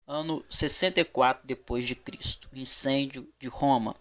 Ano 64 depois de Cristo, incêndio de Roma.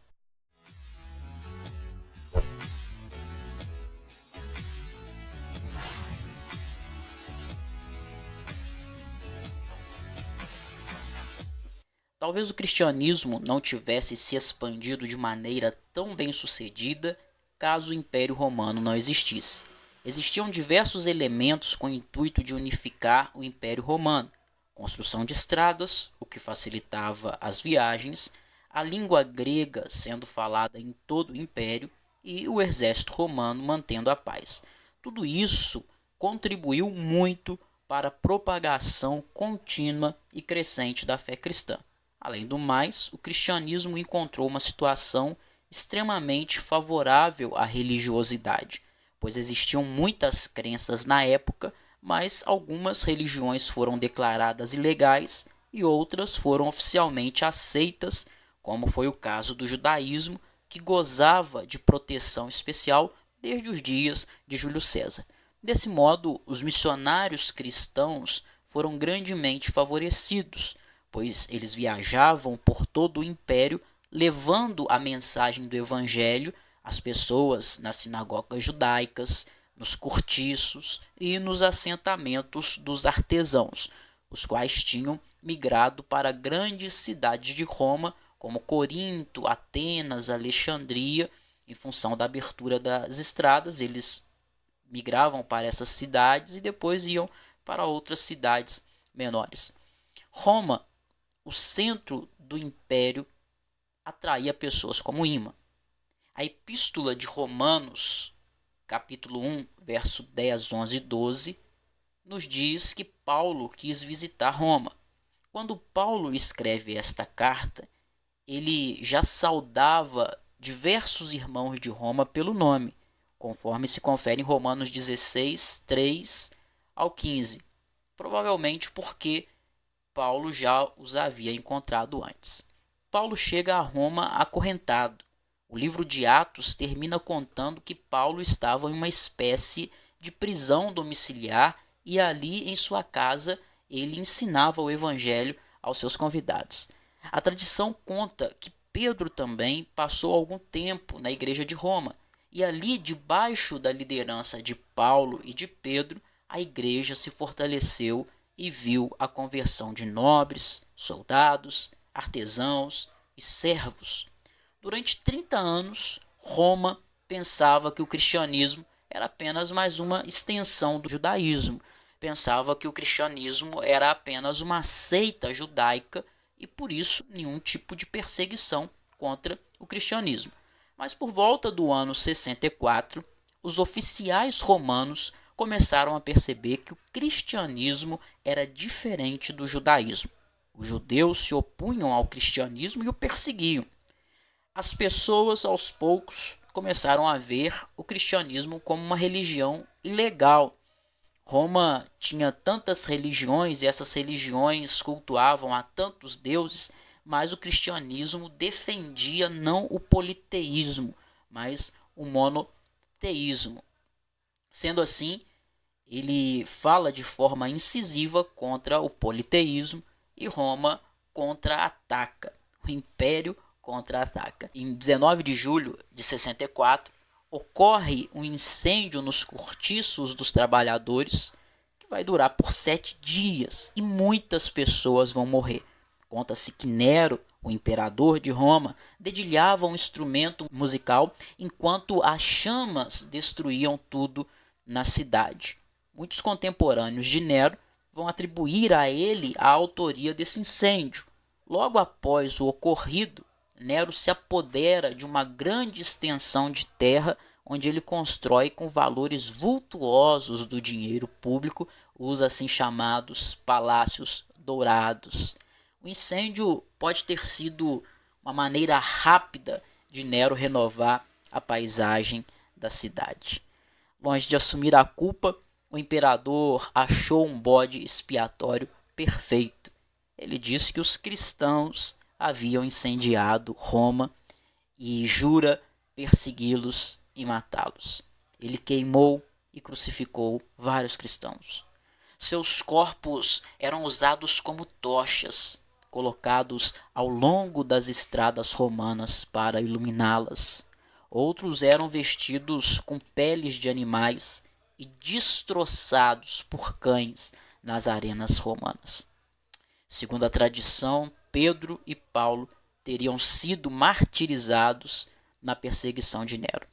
Talvez o cristianismo não tivesse se expandido de maneira tão bem-sucedida caso o Império Romano não existisse. Existiam diversos elementos com o intuito de unificar o Império Romano: construção de estradas, o que facilitava as viagens, a língua grega sendo falada em todo o Império e o exército romano mantendo a paz. Tudo isso contribuiu muito para a propagação contínua e crescente da fé cristã. Além do mais, o cristianismo encontrou uma situação extremamente favorável à religiosidade, pois existiam muitas crenças na época, mas algumas religiões foram declaradas ilegais e outras foram oficialmente aceitas, como foi o caso do judaísmo, que gozava de proteção especial desde os dias de Júlio César. Desse modo, os missionários cristãos foram grandemente favorecidos, pois eles viajavam por todo o império levando a mensagem do evangelho às pessoas nas sinagogas judaicas, nos cortiços e nos assentamentos dos artesãos, os quais tinham migrado para grandes cidades de Roma, como Corinto, Atenas, Alexandria. Em função da abertura das estradas, eles migravam para essas cidades e depois iam para outras cidades menores. Roma, o centro do império, atraía pessoas como imã. A Epístola de Romanos, capítulo 1, verso 10, 11 e 12, nos diz que Paulo quis visitar Roma. Quando Paulo escreve esta carta, ele já saudava diversos irmãos de Roma pelo nome, conforme se confere em Romanos 16, 3 ao 15, provavelmente porque Paulo já os havia encontrado antes. Paulo chega a Roma acorrentado. O livro de Atos termina contando que Paulo estava em uma espécie de prisão domiciliar e ali em sua casa ele ensinava o evangelho aos seus convidados. A tradição conta que Pedro também passou algum tempo na igreja de Roma e ali, debaixo da liderança de Paulo e de Pedro, a igreja se fortaleceu e viu a conversão de nobres, soldados, artesãos e servos. Durante 30 anos, Roma pensava que o cristianismo era apenas mais uma extensão do judaísmo. Pensava que o cristianismo era apenas uma seita judaica e, por isso, nenhum tipo de perseguição contra o cristianismo. Mas por volta do ano 64, os oficiais romanos começaram a perceber que o cristianismo era diferente do judaísmo. Os judeus se opunham ao cristianismo e o perseguiam. As pessoas, aos poucos, começaram a ver o cristianismo como uma religião ilegal. Roma tinha tantas religiões e essas religiões cultuavam a tantos deuses, mas o cristianismo defendia não o politeísmo, mas o monoteísmo. Sendo assim, ele fala de forma incisiva contra o politeísmo e Roma contra-ataca. O Império contra-ataca. Em 19 de julho de 64, ocorre um incêndio nos cortiços dos trabalhadores que vai durar por 7 dias e muitas pessoas vão morrer. Conta-se que Nero, o imperador de Roma, dedilhava um instrumento musical enquanto as chamas destruíam tudo na cidade. Muitos contemporâneos de Nero vão atribuir a ele a autoria desse incêndio. Logo após o ocorrido, Nero se apodera de uma grande extensão de terra onde ele constrói com valores vultuosos do dinheiro público os assim chamados palácios dourados. O incêndio pode ter sido uma maneira rápida de Nero renovar a paisagem da cidade. Longe de assumir a culpa, o imperador achou um bode expiatório perfeito. Ele disse que os cristãos haviam incendiado Roma e jura persegui-los e matá-los. Ele queimou e crucificou vários cristãos. Seus corpos eram usados como tochas, colocados ao longo das estradas romanas para iluminá-las. Outros eram vestidos com peles de animais e destroçados por cães nas arenas romanas. Segundo a tradição, Pedro e Paulo teriam sido martirizados na perseguição de Nero.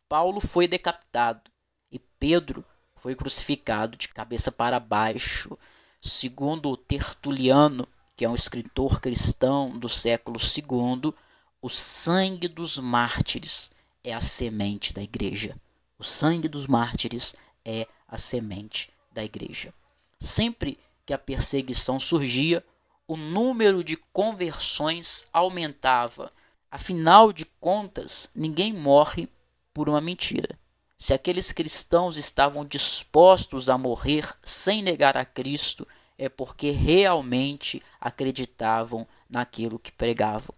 Paulo foi decapitado e Pedro foi crucificado de cabeça para baixo. Segundo Tertuliano, que é um escritor cristão do século II, o sangue dos mártires é a semente da igreja. O sangue dos mártires é a semente da igreja. Sempre que a perseguição surgia, o número de conversões aumentava. Afinal de contas, ninguém morre por uma mentira. Se aqueles cristãos estavam dispostos a morrer sem negar a Cristo, é porque realmente acreditavam naquilo que pregavam.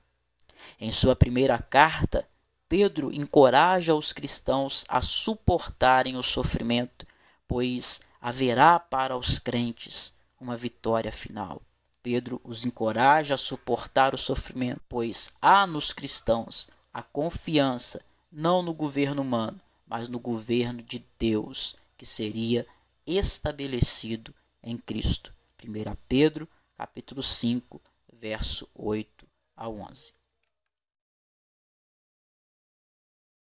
Em sua primeira carta, Pedro encoraja os cristãos a suportarem o sofrimento, pois haverá para os crentes uma vitória final. Pedro os encoraja a suportar o sofrimento, pois há nos cristãos a confiança não no governo humano, mas no governo de Deus, que seria estabelecido em Cristo. 1 Pedro, capítulo 5, verso 8 a 11.